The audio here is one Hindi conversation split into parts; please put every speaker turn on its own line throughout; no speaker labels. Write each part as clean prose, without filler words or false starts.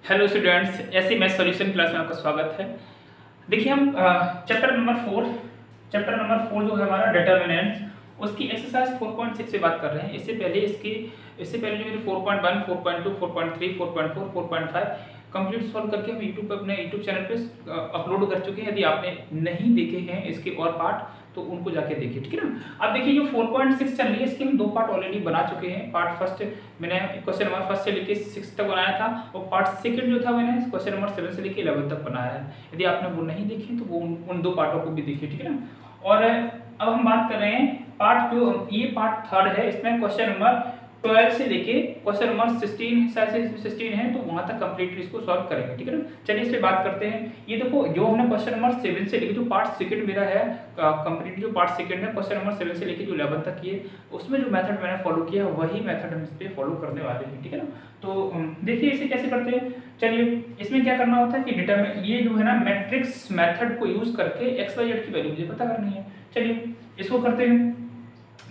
हेलो स्टूडेंट्स, ऐसे मैथ सॉल्यूशन क्लास में आपका स्वागत है। देखिए हम चैप्टर नंबर 4 जो है हमारा डिटर्मिनेंट्स, उसकी एक्सरसाइज 4.6 पे बात कर रहे हैं। इससे पहले जो मेरे 4.1, 4.2, 4.3, 4.4, 4.5 कंप्लीट सॉल्व करके हम यूट्यूब पे अपने यूट्यूब चैनल पे अपलोड कर चुके हैं। यदि आपने नहीं देखे हैं इसके और पार्ट तो उनको जाके देखिए, ठीक है ना। अब देखिए जो 4.6 चल रही है इसके हम दो पार्ट ऑलरेडी बना चुके हैं। पार्ट फर्स्ट मैंने क्वेश्चन नंबर फर्स्ट से लेके 6 तक बनाया था और पार्ट सेकंड जो था मैंने क्वेश्चन नंबर 7 से लेके 11 तक बनाया है। यदि आपने वो नहीं देखे तो वो उन दो पार्टों को भी देखिए, ठीक है ना। और अब हम बात कर रहे हैं ये पार्ट थर्ड है। इसमें क्वेश्चन नंबर 12 से लेके क्वेश्चन नंबर 16 है तो वहां तक कंप्लीटली इसको सॉल्व करेंगे, ठीक है ना। चलिए इस पे बात करते हैं। ये देखो जो हमने क्वेश्चन नंबर 7 से लेके जो पार्ट सेकंड मेरा है कंप्लीट, जो पार्ट सेकंड है क्वेश्चन नंबर 7 से लेके जो 11 तक किए, उसमें जो मेथड मैंने फॉलो किया वही मेथड हम इस पे फॉलो करने वाले हैं, ठीक है ना। तो देखिए इसे कैसे करते हैं। चलिए इसमें क्या करना होता है कि डिटरमिन ये जो है ना मैट्रिक्स मेथड को यूज करके एक्स वाई जेड की वैल्यू मुझे पता करनी है। चलिए इसको करते हैं।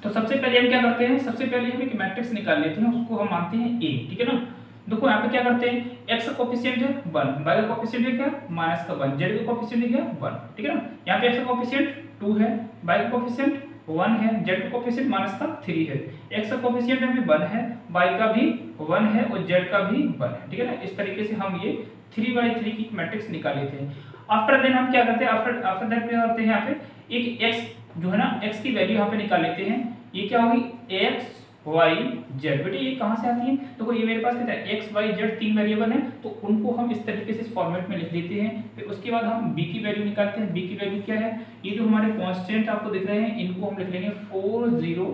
तो सबसे पहले हम क्या करते हैं, सबसे पहले हम एक मैट्रिक्स निकाल लेते हैं, उसको हम मानते हैं ए, ठीक है ना। देखो यहाँ पे क्या करते हैं, x का कोफिशिएंट है 1, y का कोफिशिएंट है क्या माइनस का 1, z का कोफिशिएंट है क्या 1, ठीक है ना। यहाँ पे x का कोफिशिएंट 2 है, y का कोफिशिएंट 1 है, z का कोफिशिएंट माइनस का 3 है, x का कोफिशिएंट भी 1 है, y का भी 1 है और z का भी 1 है, ठीक है ना। इस तरीके से हम ये 3/3 की मैट्रिक्स निकाल लेते हैं। आफ्टर देन हम क्या करते हैं, आफ्टर दैट क्या करते हैं, यहाँ पे एक x जो है ना x की वैल्यू यहाँ पे निकाल लेते हैं। ये क्या होगी x y z। बेटे ये कहाँ से आती है, देखो ये मेरे पास कितना है x y z तीन वेरिएबल है तो उनको हम इस तरीके से इस फॉर्मेट में लिख देते हैं। फिर उसके बाद हम b की वैल्यू निकालते हैं। b की वैल्यू क्या है, ये जो हमारे कांस्टेंट आपको दिख रहे हैं इनको हम लिख लेंगे 402,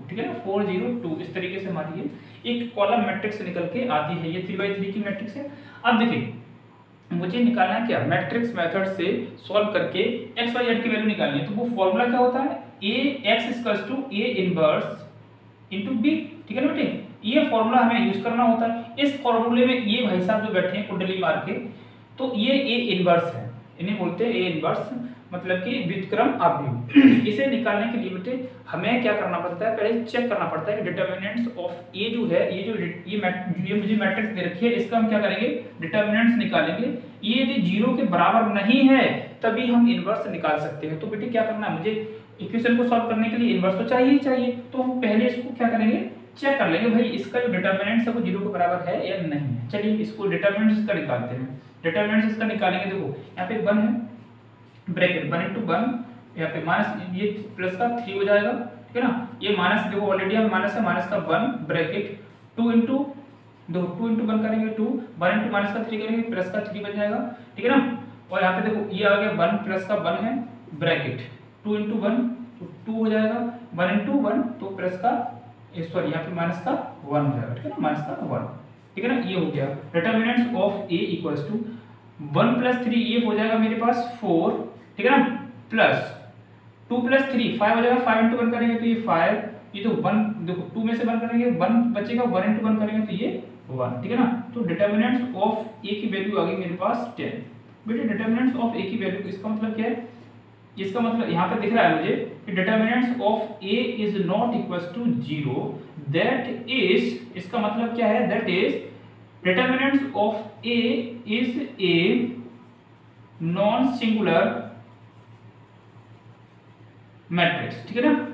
ठीक है ना, 402। इस तरीके से हमारी ये एक कॉलम मैट्रिक्स निकल के आती है। ये 3/3 की मैट्रिक्स है। अब देखिए मुझे निकालना है क्या, मैट्रिक्स मेथड से सॉल्व करके x y z की वैल्यू निकालनी है। तो वो फॉर्मूला क्या होता है, ax a inverse into b, ठीक है ना बेटे। ये फॉर्मूला हमें यूज करना होता है। इस फॉर्मूले में ये भाई साहब जो बैठे हैं कुंडली मार के, तो ये a इनवर्स है, इन्हें बोलते हैं a इनवर्स, मतलब कि व्युत्क्रम अवयव। इसे निकालने के लिए बेटे हमें क्या करना पड़ता है, पहले चेक करना पड़ता है कि डिटर्मिनेंट्स ऑफ ए जो है, ये मुझे मैट्रिक्स दे रखी है, इसका हम क्या करेंगे डिटर्मिनेंट्स निकालेंगे। ये यदि 0 के बराबर नहीं है तभी हम इनवर्स निकाल सकते हैं। तो बेटे क्या करना है, मुझे इक्वेशन को सॉल्व करने के लिए इनवर्स तो चाहिए ही चाहिए। तो हम पहले इसको क्या करेंगे, चेक कर लेंगे भाई इसका जो डिटर्मिनेंट्स है वो 0 के बराबर है या नहीं है। चलिए इसको डिटर्मिनेंट्स इसका निकालते हैं। डिटर्मिनेंट्स इसका निकालेंगे। देखो यहाँ पे 1 है, ब्रैकेट 1 into 1, यहाँ पे माइनस ये प्लस का 3 हो जाएगा, ठीक है ना। ये माइनस देखो ऑलरेडी हम माइनस है, माइनस का 1 ब्रैकेट 2 into 1 करेंगे 2, 1 into माइनस का 3 करेंगे प्लस का 3 बन जाएगा, ठीक है ना। और यहाँ पे देखो ये आ गया 1 प्लस का 1 है ब्रैकेट 2 into 1 तो 2 हो जाएगा, 1 into 1 तो प्लस का सॉरी यहाँ पे माइनस का 1 हो जाएगा, ठीक है ना, माइनस का 1, ठीक है ना। ये हो गया determinants of a equals to 1 + 3, ये हो जाएगा मेरे पास 4, ठीक है ना, प्लस 2 + 3 5 हो जाएगा, 5 into 1 करेंगे तो ये 5, ये तो 1 देखो 2 में से 1 करेंगे 1 बचेगा, 1 into 1 करेंगे तो ये 1, ठीक है ना। तो डिटर्मिनेंट्स ऑफ a की वैल्यू आ गई मेरे पास 10। बेटे डिटर्मिनेंट्स ऑफ a की वैल्यू, इसका मतलब क्या है, इसका मतलब यहाँ पे दिख रहा है मुझे कि determinants of a is not equals to 0, that is, इसका मतलब क्या है, that is determinants of a is a non singular matrix, ठीक है ना,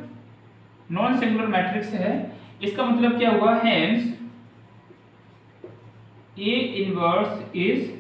नॉन सिंगुलर मैट्रिक्स है। इसका मतलब क्या हुआ, hence a inverse is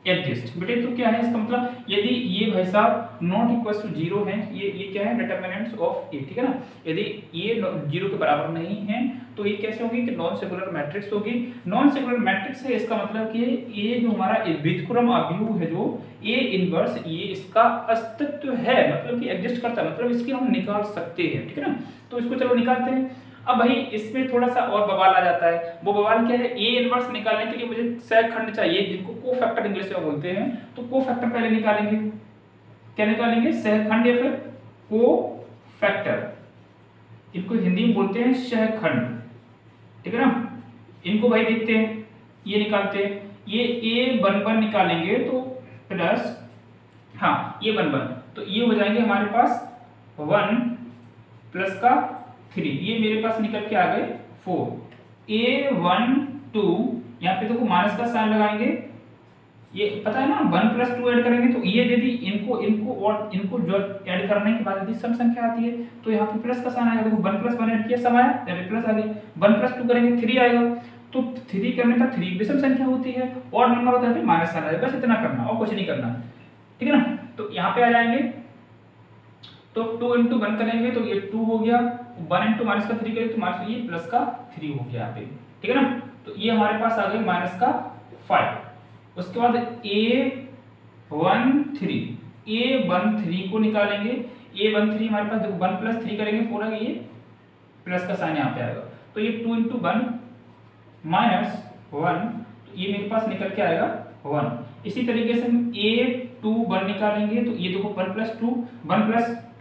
exist. बेटे तो क्या है इसका मतलब, यदि ये भाई साहब नॉट इक्वल टू 0 है, ये क्या है डिटर्मिनेंट्स ऑफ a, ठीक है ना। यदि ये 0 के बराबर नहीं है तो ये कैसे होगी कि नॉन सिंगुलर मैट्रिक्स होगी। नॉन सिंगुलर मैट्रिक्स है, इसका मतलब कि ये जो हमारा व्युत्क्रम अवयव है जो a इनवर्स, ये इसका अस्तित्व है, मतलब कि एग्जिस्ट करता है, मतलब इसकी हम निकाल सकते हैं, ठीक है ना। तो इसको चलो निकालते हैं। अब भाई इसमें थोड़ा सा और बवाल आ जाता है। वो बवाल क्या है, a इनवर्स निकालने के लिए मुझे सहखंड चाहिए, जिनको कोफैक्टर इंग्लिश में बोलते हैं। तो कोफैक्टर पहले निकालेंगे, क्या निकालेंगे, सहखंड या फिर कोफैक्टर, इनको हिंदी में बोलते हैं सहखंड, ठीक है ना। इनको भाई देखते हैं, ये निकालते हैं, ये a1 निकालेंगे तो प्लस, हाँ ये 1 तो ये हो जाएंगे हमारे पास 1 प्लस का 3, ये मेरे पास निकल के आ गए 4, a1 2 यहाँ पे देखो माइनस का साइन लगाएंगे, ये पता है ना 1 + 2 ऐड करेंगे तो ये यदि इनको जो ऐड करने के बाद यदि सम संख्या आती है तो यहाँ पे प्लस का साइन आएगा। देखो 1 + 1 ऐड किया, सम आया, यहाँ पे प्लस आ गया। 1 + 2 करेंगे 3 आएगा, तो 3 करने पर 3 विषम संख्या होती है, और नंबर होता है माइनस साइन आएगा। बस इतना करना और कुछ नहीं करना, ठीक है ना। तो यहाँ पे आ जाएंगे तो 2 × 1 करेंगे तो ये 2 हो गया, 1 × -3 करेंगे तो माइनस, ये प्लस का 3 हो गया यहाँ पे, ठीक है ना। तो ये हमारे पास आ गया माइनस का 5। उसके बाद A13 को निकालेंगे। A13 हमारे पास देखो 1 + 3 करेंगे 4 आएगा, ये प्लस का साइन यहाँ पे आएगा। तो ये 2 × 1 -1, तो ये मेरे पास निकल के आएगा 1। इसी तरीके से हम A21 निकालेंगे तो ये देखो 1 +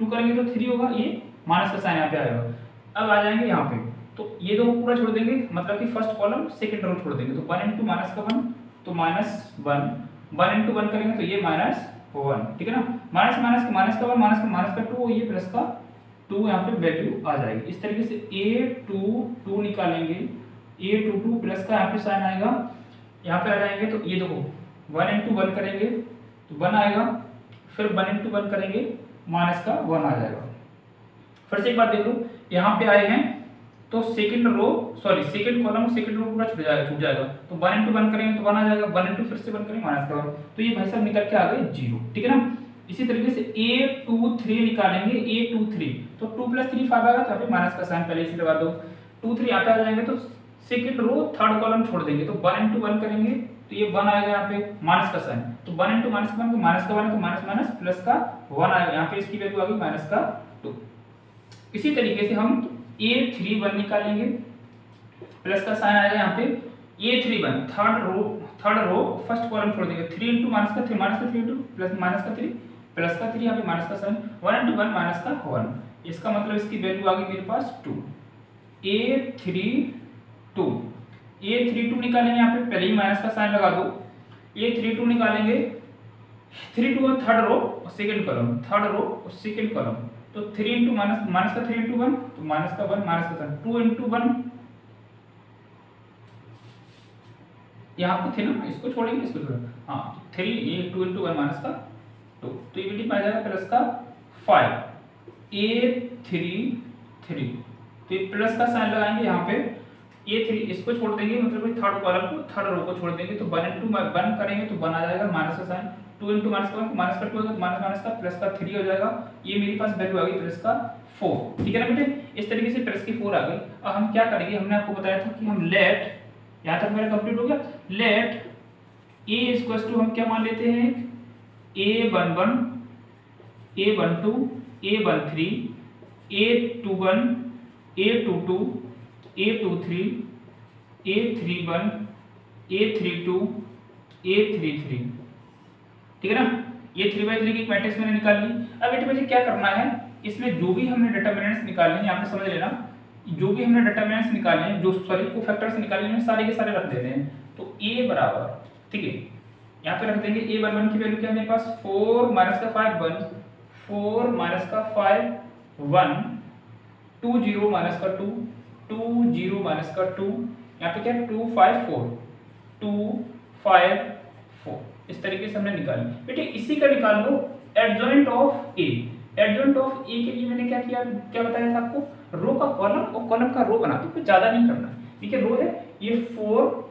2 करेंगे तो 3 होगा, ये माइनस का साइन यहाँ पे आएगा। अब आ जाएंगे यहाँ पे, तो ये दो पूरा छोड़ देंगे, मतलब कि फर्स्ट कॉलम सेकंड रो छोड़ देंगे। तो 1 × -1 तो -1, 1 × 1 करेंगे तो ये -1, ठीक है ना। माइनस का 1 माइनस का 2, ये प्लस का 2 यहाँ पे वैल्यू आ जाएगी। इस तरीके से A22 निकालेंगे, A22 प्लस का यहाँ पे साइन आएगा, यहाँ पे आ जाएंगे तो ये देखो 1 × 1 करेंगे तो 1 आएगा, फिर 1 × 1 करेंगे माइनस का 1 आ जाएगा। फिर से एक बात देख लो, यहाँ पे आए हैं तो सेकंड कॉलम सेकंड रो पूरा छूट जाएगा। तो 1 × 1 करेंगे तो 1 आ जाएगा, 1 × फिर से 1 करेंगे माइनस का 1, तो ये भाई साहब निकल के आ गए 0, ठीक है ना। इसी तरीके से A23 निकालेंगे, A23 तो 2 + 3 5 आएगा, तो यहाँ पे माइनस का साइन पहले से लगा दो। 2 3 यहाँ पे आ जाएंगे तो सेकंड रो थर्ड कॉलम छोड़ देंगे, तो 1 × 1 करेंगे तो ये 1 आएगा यहाँ पे माइनस का साइन। तो 1 × -1 तो माइनस का 1 है, तो माइनस प्लस का 1 आएगा, यहाँ पे इसकी वैल्यू आ गई माइनस का 2। इसी तरीके से हम A31 निकालेंगे, प्लस का साइन आएगा यहाँ पे। A31 third row first column छोड़ देंगे, 3 × -3 प्लस -3 प्लस का 3, यहाँ पे माइनस का साइन, 1 × 1 माइनस का 1, इसका मतलब इसकी वैल्यू आ गई मेरे पास 2। A32 निकालेंगे, यहाँ पे पहले ही माइनस का साइन लगा दो। A32 निकालेंगे, 32 थर्ड रो और सेकंड कॉलम, तो 3 × माइनस का 3 × 1 तो माइनस का 1 माइनस का 2 × 1, यहाँ पे थे ना, इसको छोड़ेंगे, इसको छोड़ेंगे, हाँ 3, ये 2 × 1 माइनस का 2, तो ये आ जाएगा प्लस का 5। A33 तो ये प्लस का साइन लगाएंगे यहाँ पे, A3 इसको छोड़ देंगे, मतलब थर्ड कॉलम को थर्ड रो को छोड़ देंगे, तो 1 × 1 करेंगे तो 1 आ जाएगा माइनस का साइन, 2 × -1 माइनस का 2 होगा, माइनस का प्लस का 3 हो जाएगा, ये मेरे पास वैल्यू आ गई प्लस का 4, ठीक है ना बेटे। इस तरीके से प्लस की 4 आ गई। अब हम क्या करेंगे, हमने आपको बताया था कि हम लेट, यहाँ तक मेरा कंप्लीट हो गया, लेट A = हम क्या मान लेते हैं, A11 A12 A13 A21 A22 A23 A31 A32 A33, ठीक है ना। ये 3/3 की मैट्रिक्स मैंने निकाल ली। अब बेटे मुझे क्या करना है, इसमें जो भी हमने डिटरमिनेंट्स निकालने हैं, यहाँ पे समझ लेना, जो भी हमने डिटरमिनेंट्स निकालने हैं, जो सॉरी कोफैक्टर्स निकालने हैं, सारे के सारे रख देते हैं। तो A बराबर, ठीक है, यहाँ पे रख देंगे A11 की वैल्यू क्या है मेरे पास, 4 माइनस का 5 1, 4 माइनस का 5 1, 2 0 माइनस का 2, 2 0 माइनस का 2, यहाँ पे क्या 2 5 4, 2 5 4, इस तरीके से हमने निकाली। बेटे इसी का निकाल लो adjoint of A। Adjoint of A के लिए मैंने क्या किया, क्या बताया था आपको, रो का कॉलम और कॉलम का रो बना दो, कुछ ज्यादा नहीं करना, ठीक है। रो है ये 4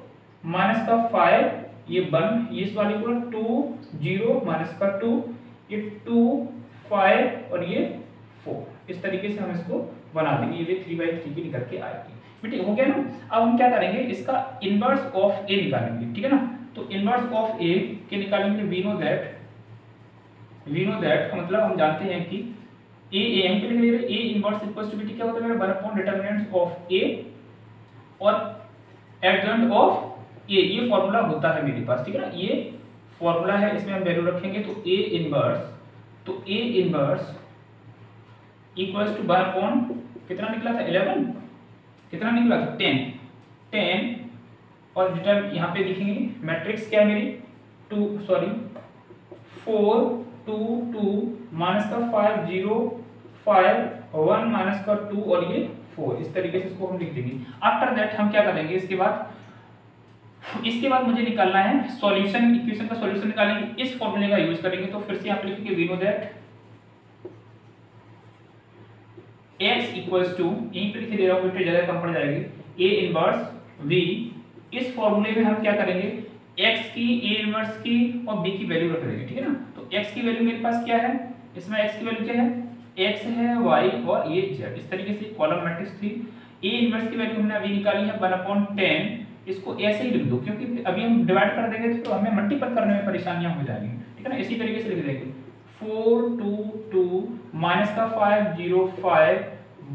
माइनस का 5, ये 1, ये इस वाले को 2 0 माइनस का 2, ये 2 5 और ये 4, इस तरीके से हम इसको बना देंगे, ये 3/3 की निकल के आएगी। बेटे हो गया ना। अब हम क्या करेंगे, इसका इनवर्स ऑफ A निकालेंगे, ठीक है ना। तो इनवर्स ऑफ A के निकालेंगे, वी नो दैट का मतलब हम जानते हैं कि A यहीं पे लिख रहे A इनवर्स इक्वल्स टू बेटे क्या होता है मेरा 1 डिटरमिनेंट्स ऑफ A और एडजॉइंट ऑफ A, ये फॉर्मूला होता है मेरे पास, ठीक है ना, ये फॉर्मूला है, इसमें हम वैल्यू रखेंगे। तो A इनवर्स इक्वल्स टू 1 कितना निकला था 11, कितना निकला था 10 और डिटरमिनेंट यहाँ पे लिखेंगे, मैट्रिक्स क्या है मेरी 4 2 2 माइनस का 5 0 5 1 माइनस का 2 और ये 4, इस तरीके से इसको हम लिख देंगे। आफ्टर दैट हम क्या करेंगे, इसके बाद इसके बाद मुझे निकालना है सॉल्यूशन, इक्वेशन का सॉल्यूशन निकालेंगे, इस फॉर्मूले का यूज करेंगे। तो फिर से यहाँ पे लिखेंगे we know that x equals to, यहीं पे लिख दे रहा हूँ बेटे, जगह कम पड़ जाएगी, a इनवर्स v। इस फॉर्मूले में हम क्या करेंगे, x की, a इनवर्स की और b की वैल्यू रख देंगे, ठीक है ना। तो x की वैल्यू मेरे पास क्या है, इसमें x की वैल्यू क्या है, x है, y और ये z। इस तरीके से कॉलम मैट्रिक्स थी। a इनवर्स की वैल्यू हमने अभी निकाली है 1/10। इसको ऐसे ही लिख दो, क्योंकि अभी हम डिवाइड कर देंगे तो हमें मल्टीपल करने में परेशानियां हो जाएंगी, ठीक है ना। इसी तरीके से लिख देंगे 4 2 2 माइनस का 5 0 5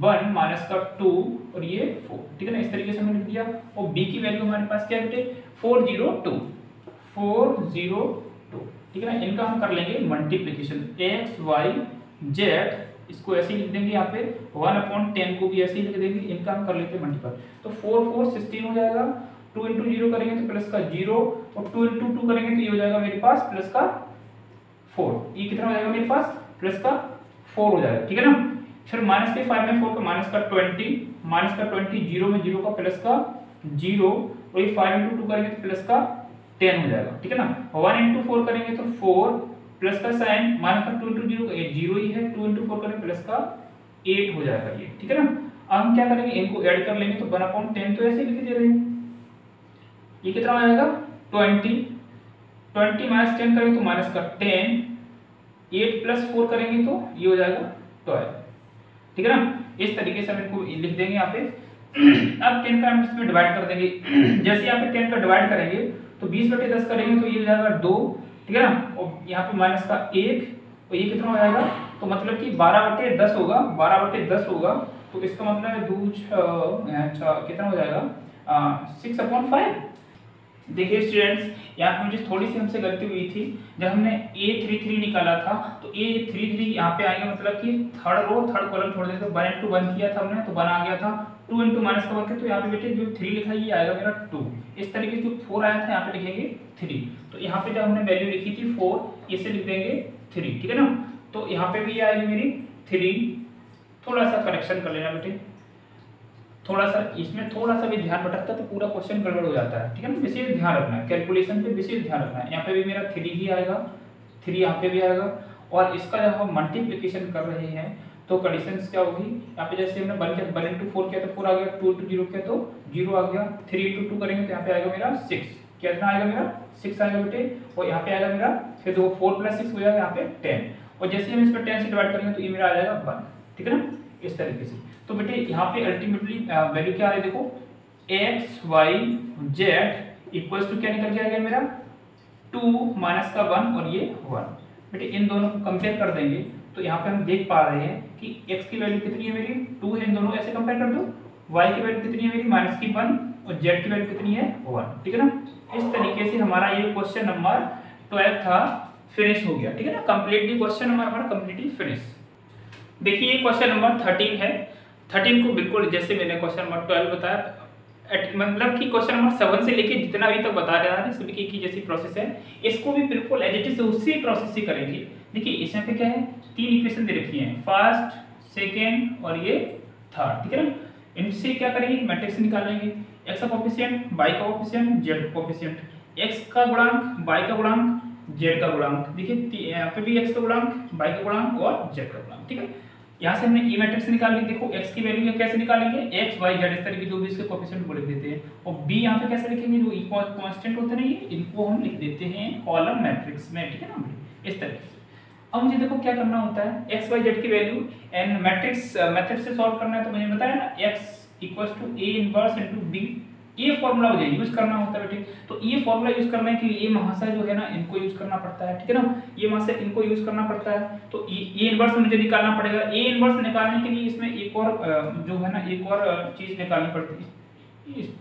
1 माइनस का 2 और ये 4, ठीक है ना। इस तरीके से हमने लिख दिया। और b की वैल्यू हमारे पास क्या है बेटे, 402, ठीक है ना। इनका हम कर लेंगे मल्टीप्लिकेशन, x y z, इसको ऐसे ही लिख देंगे यहाँ पे 1/10 को भी ऐसे ही लिख देंगे। इनका हम कर लेते हैं मल्टीपल। तो 4 4 16 हो जाएगा, 2 into 0 करेंगे तो प्लस का 0 और 2 into 2 करेंगे तो ये हो जाएगा मेरे पास प्लस का 4। ये कितना हो जाएगा मेरे पास, प्लस का 4 हो जाएगा, ठीक है ना। फिर माइनस के 5 में 4 का माइनस का 20, माइनस का 20, 0 में 0 का प्लस का 0 और ये 5 into 2 करेंगे तो प्लस का 10 हो जाएगा, ठीक है ना। 1 into 4 करेंगे तो 4 प्लस का साइन, माइनस का 2 into 0 का 0 ही है, 2 into 4 करेंगे प्लस का 8 हो जाएगा ये, ठीक है ना। अब हम क्या करेंगे, इनको ऐड कर लेंगे तो 1/10 तो ऐसे ही लिख दे रहे हैं। ये कितना हो जाएगा 20 माइनस 10 करेंगे तो माइनस का 10, 8 प्लस 4 करेंगे तो ये हो जाएगा 12, ठीक है ना। इस तरीके से हम इनको लिख देंगे यहाँ पे। अब 10 का हम इसमें डिवाइड कर देंगे। जैसे यहाँ पे 10 का डिवाइड करेंगे तो 20/10 करेंगे तो ये हो जाएगा 2, ठीक है ना। और यहाँ पे माइनस का 1 और ये कितना हो जाएगा, तो मतलब कि 12/10 होगा, 12/10 होगा। तो इसका मतलब है 2 6 कितना हो जाएगा 6/5। देखिए स्टूडेंट्स, यहाँ पे मुझे थोड़ी सी हमसे गलती हुई थी। जब हमने A33 निकाला था तो A33 यहाँ पे आएगा, मतलब कि थर्ड रो थर्ड कॉलम छोड़ देते, 1 into 1 किया था हमने तो 1 आ गया था। 2 into माइनस का 1 किया तो यहाँ पे बेटे जो 3 लिखा है ये आएगा मेरा 2। इस तरीके से जो 4 आया था यहाँ पे लिखेंगे 3। तो यहाँ पे जब हमने वैल्यू लिखी थी 4, इसे लिख देंगे 3, ठीक है ना। तो यहाँ पे भी आएगी मेरी 3। थोड़ा सा करेक्शन कर लेना बेटे, थोड़ा सा इसमें थोड़ा सा भी ध्यान भटकता है तो पूरा क्वेश्चन गड़बड़ हो जाता है, ठीक है ना। विशेष ध्यान रखना है, कैलकुलेशन पे विशेष ध्यान रखना है। यहाँ पे भी मेरा 3 ही आएगा, 3 यहाँ पे भी आएगा। और इसका जब हम मल्टीप्लिकेशन कर रहे हैं तो कंडीशंस क्या होगी, यहाँ पे जैसे हमने 1 into 4 किया तो 4 आ गया, 2 into 0 किया तो 0 आ गया, 3 into 2 करेंगे तो यहाँ पे आएगा मेरा 6, कितना आएगा मेरा 6 आएगा बेटे। और यहाँ पे आएगा मेरा फिर 4 + 6 हो जाएगा यहाँ पे 10। और जैसे हम इस पर 10 से डिवाइड करेंगे तो ये मेरा आ जाएगा 1, ठीक है ना। इस तरीके से तो बेटे यहाँ पे अल्टीमेटली वैल्यू क्या है, देखो x y z equals to क्या निकल के आ गया मेरा 2 माइनस का 1 और ये 1। बेटे इन दोनों को कंपेयर कर देंगे तो यहाँ पे हम देख पा रहे हैं कि x की वैल्यू कितनी है मेरी 2 है, इन दोनों ऐसे कंपेयर कर दो। y की वैल्यू कितनी है मेरी -1 और z की वैल्यू कितनी है 1, ठीक है ना। इस तरीके से हमारा ये क्वेश्चन नंबर 12 था फिनिश हो गया, ठीक है ना। कंप्लीटली क्वेश्चन नंबर हमारा कंप्लीटली फिनिश। देखिए क्वेश्चन नंबर 13 है। 13 को बिल्कुल जैसे मैंने क्वेश्चन नंबर 12 बताया, मतलब कि क्वेश्चन नंबर 7 से लेके जितना अभी तक बता रहा है सभी की जैसी प्रोसेस है, इसको भी बिल्कुल एज इट इज उसी प्रोसेस से करेंगे। देखिए इसमें पे क्या है, 3 इक्वेशन दे रखी हैं, फर्स्ट, सेकेंड और ये थर्ड, ठीक है ना। इनसे क्या करेंगे, मैट्रिक्स निकालेंगे, x का कोफिशिएंट, y का कोफिशिएंट, z का कोफिशिएंट, x का गुणांक, y का गुणांक, z का गुणांक। देखिए यहाँ पे भी x का गुणांक, y का गुणांक और z का गुणांक, ठीक है। यहाँ से हमने ई मैट्रिक्स निकाल ली। देखो x की वैल्यू कैसे निकालेंगे, x y z इस तरह की जो भी इसके कोफिशिएंट को लिख देते हैं। और b यहाँ पे कैसे लिखेंगे, जो इक्वल कांस्टेंट होते हैं ये इनको हम लिख देते हैं कॉलम मैट्रिक्स में, ठीक है ना, इस तरीके से। अब मुझे देखो क्या करना होता है, x y z की वैल्यू एंड मैट्रिक्स मेथड से सॉल्व करना है। तो मैंने बताया ना x = a इनवर्स * b, ये फॉर्मूला मुझे यूज करना होता है बेटे। तो ये फॉर्मूला यूज करने के लिए ये महाशय जो है ना इनको यूज करना पड़ता है, ठीक है ना। ये महाशय इनको यूज करना पड़ता है। तो ये इनवर्स मुझे निकालना पड़ेगा। ए इनवर्स निकालने के लिए इसमें एक और जो है ना एक और चीज निकालनी पड़ती है,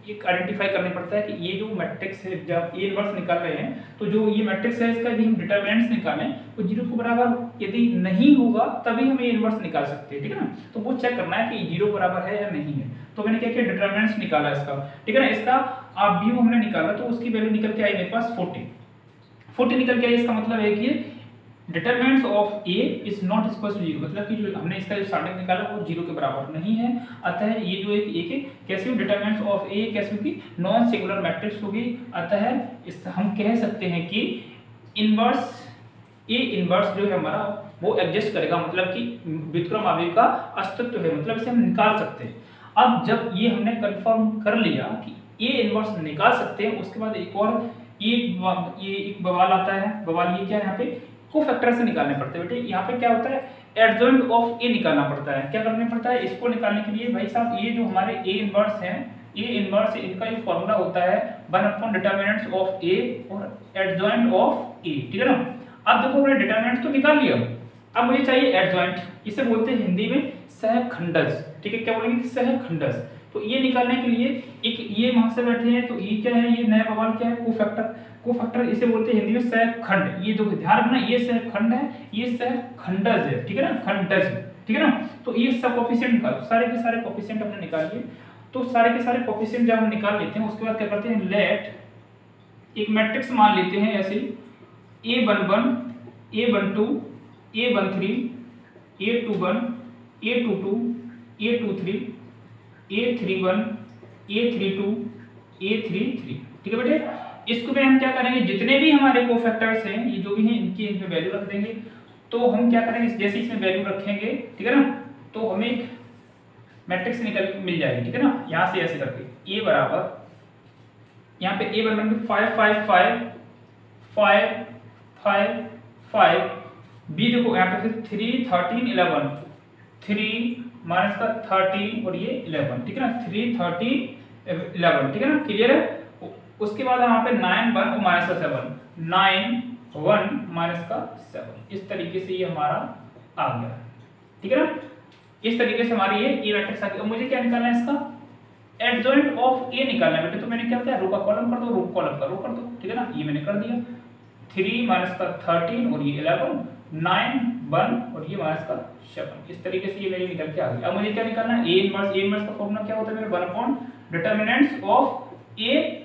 एक आइडेंटिफाई करना पड़ता है कि ये जो मैट्रिक्स है, जब ए इनवर्स निकाल रहे हैं तो जो ये मैट्रिक्स है इसका यदि हम डिटरमिनेंट्स निकालें तो 0 के बराबर यदि नहीं होगा तभी हम ए इनवर्स निकाल सकते हैं, ठीक है ना। तो वो चेक करना है कि 0 बराबर है या नहीं है। तो मैंने क्या किया, डिटरमिनेंट्स निकाला इसका, ठीक है ना। इसका आप हमने निकाला तो उसकी वैल्यू निकल के आई मेरे पास 40 निकल के आई। इसका मतलब है कि determinants of A is not equal to 0, मतलब कि जो हमने इसका जो स्टार्टिंग निकाला वो 0 के बराबर नहीं है। अतः ये जो एक कैसी हो, डिटरमिनेंट्स ऑफ ए कैसी होगी, नॉन सिंगुलर मैट्रिक्स होगी। अतः इस हम कह सकते हैं कि इनवर्स ए इनवर्स जो है हमारा वो एग्जिस्ट करेगा, मतलब कि व्युत्क्रम अवयव का अस्तित्व है, मतलब इसे हम निकाल सकते हैं। अब जब ये हमने कंफर्म कर लिया कि ए इनवर्स निकाल सकते हैं, उसके बाद एक और ये एक बवाल आता है। बवाल ये क्या है, यहाँ पे कोफैक्टर से निकालने पड़ते हैं बेटे। यहाँ पे क्या होता है, एडजॉइंट ऑफ ए निकालना पड़ता है। क्या करना पड़ता है, इसको निकालने के लिए भाई साहब ये जो हमारे ए इनवर्स है, ए इनवर्स इनका जो फॉर्मूला होता है 1 डिटरमिनेंट्स ऑफ ए और एडजॉइंट ऑफ ए, ठीक है ना। अब देखो हमने डिटरमिनेंट्स तो निकाल लिया, अब मुझे चाहिए एडजॉइंट, इसे बोलते हैं हिंदी में सहखंडज, ठीक है। क्या बोलेंगे, सहखंडज। तो ये निकालने के लिए एक ये वहां से बैठे हैं, तो ये क्या है, ये नया बवाल क्या है, कोफैक्टर। कोफैक्टर इसे बोलते हैं हिंदी में सहखंड। ये देखो ध्यान रखना, ये सहखंड है, ये सहखंडज है, ठीक है ना, खंडज, ठीक है ना। तो ये सब कोफिशिएंट निकालो, सारे के सारे कोफिशिएंट हमने निकाल लिए। तो सारे के सारे कोफिशिएंट जब हम निकाल लेते हैं, उसके बाद क्या करते हैं, लेट एक मैट्रिक्स मान लेते हैं ऐसे A11 A12 A13 A21 A22 A23 A31 A32 A33, ठीक है बेटे। इसको में हम क्या करेंगे, जितने भी हमारे कोफैक्टर्स हैं, ये जो भी हैं, इनकी इसमें वैल्यू रख देंगे। तो हम क्या करेंगे, जैसे इसमें वैल्यू रखेंगे, ठीक है ना, तो हमें एक मैट्रिक्स निकल मिल जाएगी, ठीक है ना। यहाँ से ऐसे करके A बराबर, यहाँ पे A बराबर 5 5 5 5 5 5, B देखो यहाँ पे 3 13 11, 3 माइनस का 13 और ये 11, ठीक है ना, 3 13 11, ठीक है ना, क्लियर है। उसके बाद यहाँ पे 9 1 माइनस का 7, 9 1 माइनस का 7, इस तरीके से ये हमारा आ गया, ठीक है ना। इस तरीके से हमारी ये मैट्रिक्स आ गई। अब मुझे क्या निकालना है, इसका एडजॉइंट ऑफ ए निकालना है बेटे। तो मैंने क्या किया, रो का कॉलम कर दो, रो कॉलम का रो कर दो, ठीक है ना, ये मैंने कर दिया। 3 माइनस का 13 और ये 11, 9 1 और ये माइनस का 7, इस तरीके से ये मेरी निकल के आ गई। अब मुझे क्या निकालना है, ए इनवर्स का फॉर्मूला क्या होता है मेरे, 1 determinants of A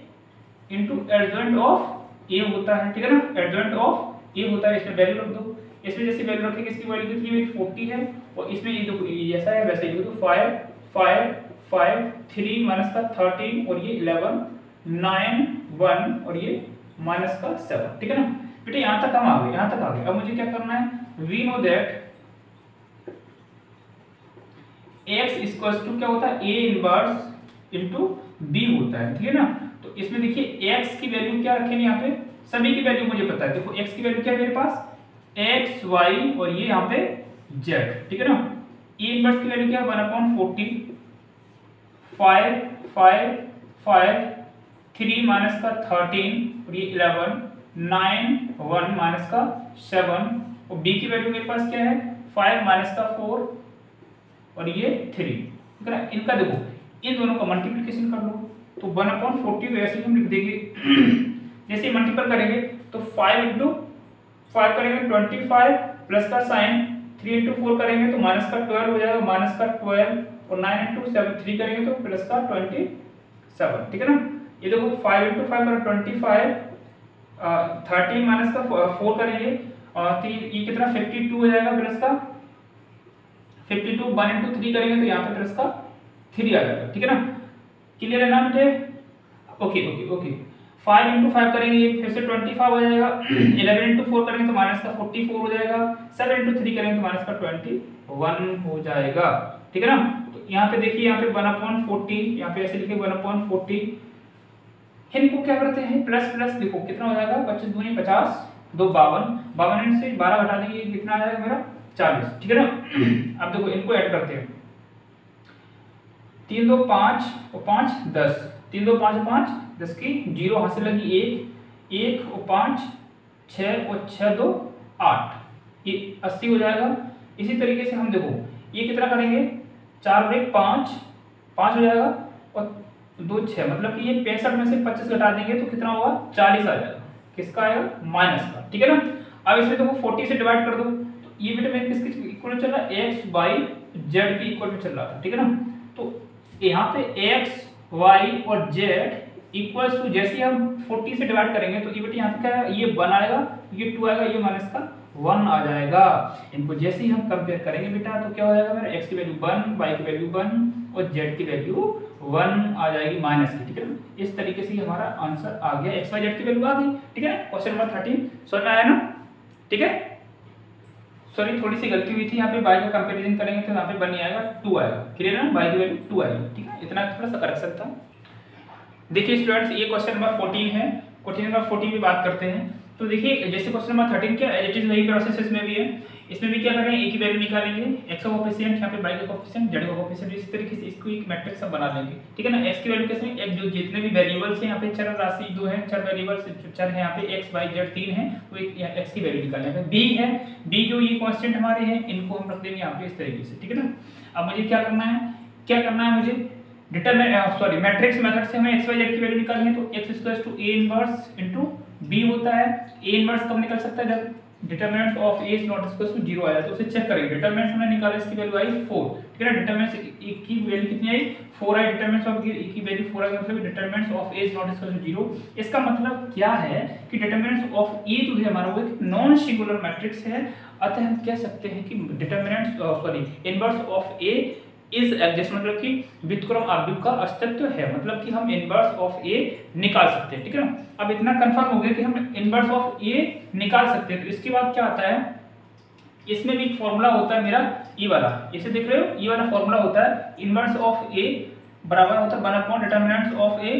into adjoint of A होता है, ठीक है ना, एडजॉइंट ऑफ ए होता है। इसमें वैल्यू रख दो, इसमें जैसे वैल्यू रखेंगे, इसकी वैल्यू कितनी है, 40 है, और इसमें ये देखो जैसा है वैसे ही, तो 5 5 5 3 माइनस का 13 और ये 11 9 1 और ये माइनस का 7, ठीक है ना बेटे। यहां तक हम आ गए, यहां तक आ गए। अब मुझे क्या करना है, we know that x equals to क्या होता है, a इनवर्स इनटू b होता है, ठीक है ना। तो इसमें देखिए x की वैल्यू क्या रखेंगे, यहाँ पे सभी की वैल्यू मुझे पता है। देखो x की वैल्यू क्या है मेरे पास, x y और ये यहाँ पे z, ठीक है ना। a इनवर्स की वैल्यू क्या है, 1/40, 5 5 5 3 माइनस का 13 और ये 11 9 1 माइनस का 7, और b की वैल्यू मेरे पास क्या है, 5 माइनस का 4 और ये 3, ठीक है ना। इनका देखो, इन दोनों का मल्टीप्लिकेशन कर लो, तो 1/40 वैसे ही हम लिख देंगे। जैसे मल्टीपल करेंगे तो 5 इंटू 5 करेंगे 25 प्लस का साइन, 3 इंटू 4 करेंगे तो माइनस का 12 हो जाएगा, माइनस का 12, और 9 इंटू 3 करेंगे तो प्लस का 27, ठीक है ना। ये देखो 5 इंटू 5 करें 25, 13 माइनस का 4 करेंगे, और ये कितना 52 हो जाएगा, प्लस का 52, 1 इंटू 3 करेंगे तो यहाँ पे प्लस का 3 आ जाएगा, ठीक है ना। क्लियर है ना बेटे, ओके ओके ओके। 5 इंटू 5 करेंगे फिर से 25 हो जाएगा, 11 इंटू 4 करेंगे तो माइनस का 44 हो जाएगा, 7 इंटू 3 करेंगे तो माइनस का 21 हो जाएगा, ठीक है ना। तो यहाँ पे देखिए, यहाँ पे 1/40, यहाँ पे ऐसे लिखे 1/40, इनको क्या करते हैं, प्लस प्लस, देखो कितना हो जाएगा, 25 दूनी 50, 2 52, 52 से 12 घटा देंगे, कितना आ जाएगा मेरा 40, ठीक है ना। अब देखो इनको ऐड करते हैं, 3 2 5 और 5 10, 3 2 5 5 10 की 0 हाथ से लगी 1 1 और 5 6 और 6 2 8, ये 80 हो जाएगा। इसी तरीके से हम देखो ये कितना करेंगे, 4 और 1 5 5 हो जाएगा, और 2 6, मतलब कि ये 65 में से 25 घटा देंगे तो कितना होगा, 40 आ जाएगा। किसका आएगा, माइनस का, ठीक है ना। अब इसमें देखो 40 से डिवाइड कर दो, तो ये बेटा मैं किसके इक्वल चल रहा है, x y z के इक्वल में चल रहा था, ठीक है ना। तो यहाँ पे x y और z इक्वल्स टू, जैसे हम 40 से डिवाइड करेंगे तो ये बेटा यहाँ पे क्या है, ये 1 आएगा, ये 2 आएगा, ये माइनस का 1 आ जाएगा। इनको जैसे ही हम कंपेयर करेंगे बेटा तो क्या हो जाएगा मेरा, x की वैल्यू 1, y की वैल्यू 1 और z की वैल्यू 1 आ जाएगी माइनस की, ठीक है ना। इस तरीके से हमारा आंसर आ गया, x y z की वैल्यू आ गई, ठीक है ना। क्वेश्चन नंबर 13 समझ में आया ना, ठीक है। सॉरी थोड़ी सी गलती हुई थी, यहाँ पे y का कंपैरिजन करेंगे तो यहाँ पे 1 नहीं आएगा 2 आएगा, क्लियर है ना, y की वैल्यू 2 आएगी, ठीक है। इतना थोड़ा सा करेक्शन था। देखिए स्टूडेंट्स ये क्वेश्चन नंबर 14 है। क्वेश्चन नंबर 14 की बात करते हैं तो देखिए जैसे क्वेश्चन नंबर 13 क्या एज इट इज वही प्रोसेस इसमें भी है। इसमें भी क्या कर रहे हैं, a की वैल्यू निकालेंगे, x का कोएफिशिएंट यहाँ पे y का कोएफिशिएंट z का कोएफिशिएंट, इस तरीके से इसको एक मैट्रिक्स सब बना लेंगे, ठीक है ना। x की वैल्यू कैसे, x जो जितने भी वेरिएबल्स हैं यहाँ पे चर राशि जो है, चर वेरिएबल्स चर है यहाँ पे x y z 3 है, तो एक x की वैल्यू निकालेंगे। b है, b जो ये कांस्टेंट हमारे हैं इनको हम रख देंगे यहाँ पे इस तरीके से, ठीक है ना। अब मुझे क्या करना है मुझे डिटरमिनेंट मैट्रिक्स मेथड से हमें x y z की वैल्यू निकालनी है, तो x = a inverse into b होता है। a इनवर्स कब निकल सकता है, जब डिटरमिनेंट ऑफ a ≠ 0 आया तो उसे चेक करेंगे। डिटरमिनेंट हमने निकाला, इसकी वैल्यू आई 4, ठीक है ना। डिटरमिनेंट a की वैल्यू कितनी आई, 4 आई। डिटरमिनेंट ऑफ a की वैल्यू 4 आई, मतलब डिटरमिनेंट ऑफ a ≠ 0। इसका मतलब क्या है कि डिटरमिनेंट ऑफ a जो है हमारा वो एक नॉन सिंगुलर मैट्रिक्स है, अतः हम कह सकते हैं कि determinant inverse of a is exist, मतलब कि व्युत्क्रम आव्यूह का अस्तित्व है, मतलब कि हम इनवर्स ऑफ a निकाल सकते हैं, ठीक है ना। अब इतना कंफर्म हो गया कि हम इनवर्स ऑफ a निकाल सकते हैं, तो इसके बाद क्या आता है, इसमें भी एक फॉर्मूला होता है मेरा ये वाला, इसे देख रहे हो, ये वाला फॉर्मूला होता है इनवर्स ऑफ a बराबर होता है 1 determinant of a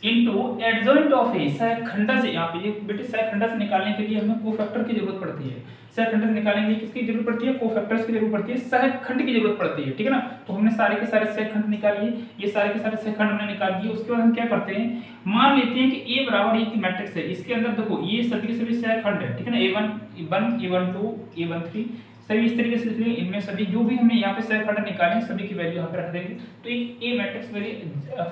into adjoint of a। सहखंड से यहाँ पे ये बेटे सहखंड से निकालने के लिए हमें कोफैक्टर की जरूरत पड़ती है। सहखंड निकालने के लिए किसकी जरूरत पड़ती है, कोफैक्टर्स की जरूरत पड़ती है, सहखंड की जरूरत पड़ती है, ठीक है ना। तो हमने सारे के सारे सहखंड निकाल लिए, ये सारे के सारे सहखंड हमने निकाल दिए। उसके बाद हम क्या करते हैं, मान लेते हैं कि a बराबर a की मैट्रिक्स है, इसके अंदर देखो ये सभी के सभी सहखंड है, ठीक है ना। a1 a12 a13 सभी इस तरीके से इसलिए इनमें सभी जो भी हमने यहाँ पे सहखंड निकाले सभी की वैल्यू यहाँ पे रख देंगे, तो एक ए मैट्रिक्स मेरी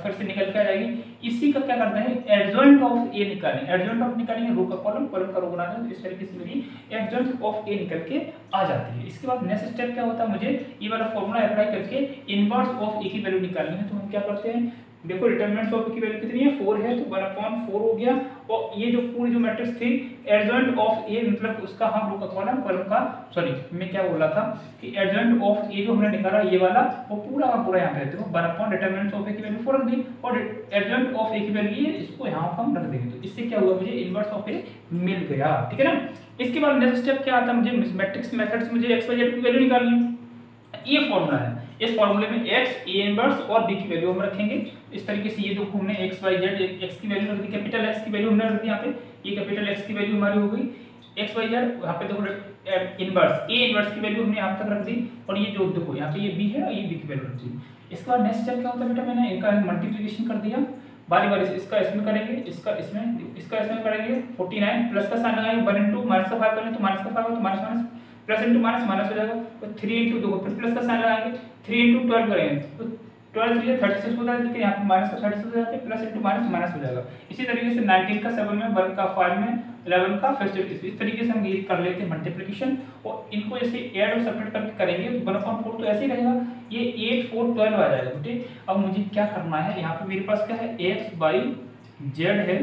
फिर से निकल के आ जाएगी। इसी का क्या करना है, एडजॉइंट ऑफ ए निकालेंगे, एडजॉइंट ऑफ निकालेंगे, रो का कॉलम कॉलम का रो बना देंगे, इस तरीके से मेरी एडजॉइंट ऑफ ए निकल के आ जाती है। इसके बाद नेक्स्ट स्टेप क्या होता है, मुझे ये वाला फॉर्मूला अप्लाई करके इनवर्स ऑफ ए की वैल्यू निकालनी है। तो हम क्या करते हैं, देखो डिटरमिनेंट ऑफ की वैल्यू कितनी है, 4 है, तो 1/4 हो गया। और ये जो पूरी जो मैट्रिक्स थी एडजॉइंट ऑफ ए, मतलब उसका हम रो का कॉलम का सॉरी मैं क्या बोल रहा था कि एडजॉइंट ऑफ ए जो हमने निकाला ये वाला वो पूरा का पूरा यहाँ पे देखो 1/4 डिटरमिनेंट ऑफ ए की वैल्यू 4 रख दी और एडजॉइंट ऑफ ए की वैल्यू ये इसको यहाँ पर हम रख देंगे। तो इससे क्या हुआ, मुझे इनवर्स ऑफ ए मिल गया, ठीक है ना। इसके बाद नेक्स्ट स्टेप क्या आता है, मुझे मैट्रिक्स मेथड से मुझे एक्स वाई जेड की वैल्यू निकालनी है। ये फॉर्मूला है, इस फॉर्मूले में x a इनवर्स और b की वैल्यू हम रखेंगे इस तरीके से। ये जो हमने x y z x की वैल्यू रख दी, कैपिटल x की वैल्यू हमने रख दी यहाँ पे, ये कैपिटल x की वैल्यू हमारी हो गई। x y z यहाँ पे देखो इनवर्स a इनवर्स की वैल्यू हमने यहाँ तक रख दी और ये जो देखो यहाँ पे ये b है और ये b की वैल्यू रख दी। इसके बाद नेक्स्ट स्टेप क्या होता है बेटा, मैंने इनका मल्टीप्लिकेशन कर दिया बारी बारी से, इसका इसमें करेंगे, इसका इसमें करेंगे 49 प्लस का साइन लगाएंगे 1 * माइनस का 5 करें तो माइनस का 5 तो minus minus plus into minus minus हो जाएगा। तो 3 * 2 फिर प्लस का साइन लगाएंगे 3 * 12 करेंगे तो 12 3 36 होता है, लेकिन यहाँ पे माइनस का 36 हो जाता है, प्लस इंटू माइनस माइनस हो जाएगा। इसी तरीके से 19 का 7 में 1 का 5 में 11 का फिर से इस तरीके से हम ये कर लेते हैं मल्टीप्लिकेशन और इनको ऐसे ऐड और सब्ट्रैक्ट करके करेंगे तो 1/4 तो ऐसे ही रहेगा, ये 8 4 12 आ जाएगा बेटे। अब मुझे क्या करना है, यहाँ पे मेरे पास क्या है x y z है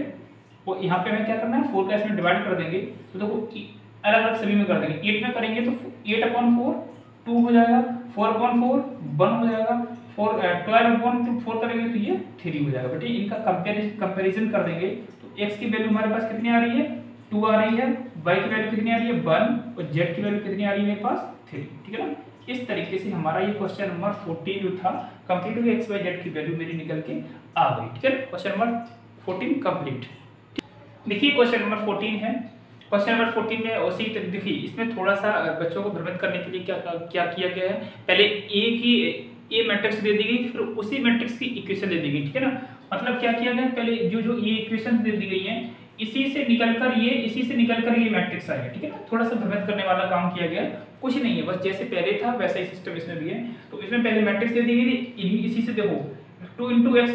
और यहाँ पे हमें क्या करना है 4 का इसमें डिवाइड कर देंगे तो देखो अलग अलग सभी में कर देंगे। 8 में करेंगे तो 8/4 2 हो जाएगा, 4/4 1 हो जाएगा, 12/4 करेंगे तो ये 3 हो जाएगा बेटे। इनका कंपैरिजन कर देंगे तो x की वैल्यू हमारे पास कितनी आ रही है 2 आ रही है, y की वैल्यू कितनी आ रही है 1 और z की वैल्यू कितनी आ रही है मेरे पास 3, ठीक है ना। इस तरीके से हमारा ये क्वेश्चन नंबर 14 जो था कंप्लीट हो गया, x y z की वैल्यू मेरी निकल के आ गई, ठीक है। Question number 14 complete. देखिए क्वेश्चन नंबर 14 है, क्वेश्चन नंबर 14 में उसी देखिए इसमें थोड़ा सा बच्चों को भ्रमित करने के लिए क्या किया गया है, पहले ए मैट्रिक्स दे दी गई फिर उसी मैट्रिक्स की इक्वेशन दे दी गई, ठीक है ना। मतलब क्या किया गया, पहले जो ये इक्वेशन दे दी गई है इसी से निकलकर ये मैट्रिक्स आएगा, ठीक है ना। थोड़ा सा भ्रमित करने वाला काम किया गया, कुछ नहीं है, बस जैसे पहले था वैसा ही सिस्टम इसमें भी है। तो इसमें पहले मैट्रिक्स दे दी गई थी, इसी से देखो 2 * x